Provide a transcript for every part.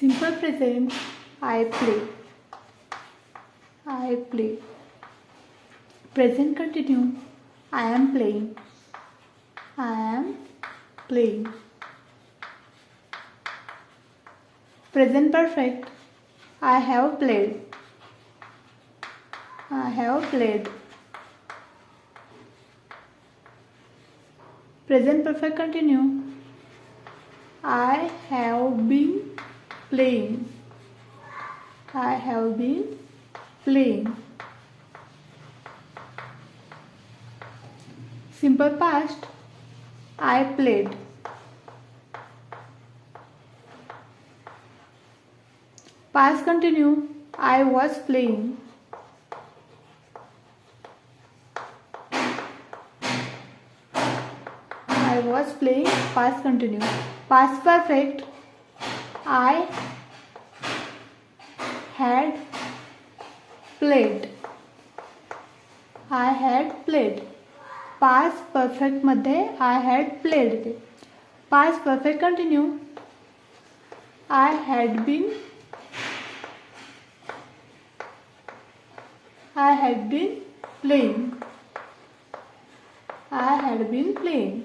Simple present, I play. I play. Present continue, I am playing. I am playing. Present perfect, I have played. I have played. Present perfect continue, I have been playing. I have been playing. Simple past, I played. Past continue, I was playing. I was playing, past continue. Past perfect, I had played. I had played. Past perfect मध्ये I had played ते. Past perfect continue, I had been playing. I had been playing.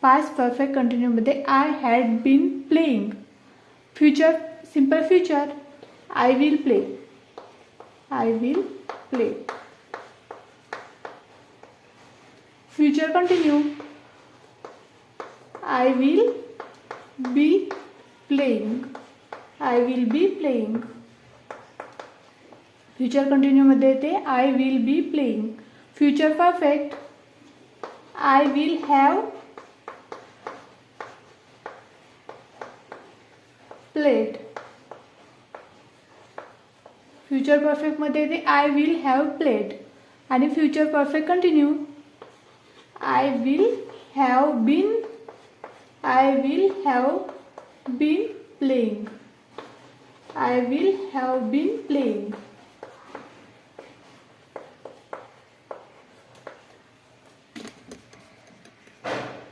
Past perfect continue मध्ये I had been playing. Future simple future, I will play. I will play. Future continue, I will be playing. I will be playing. Future continue मध्ये येते I will be playing. Future perfect, I will have played. Future perfect मध्ये येते I will have played. आणि future perfect continue, I will have been playing. I will have been playing.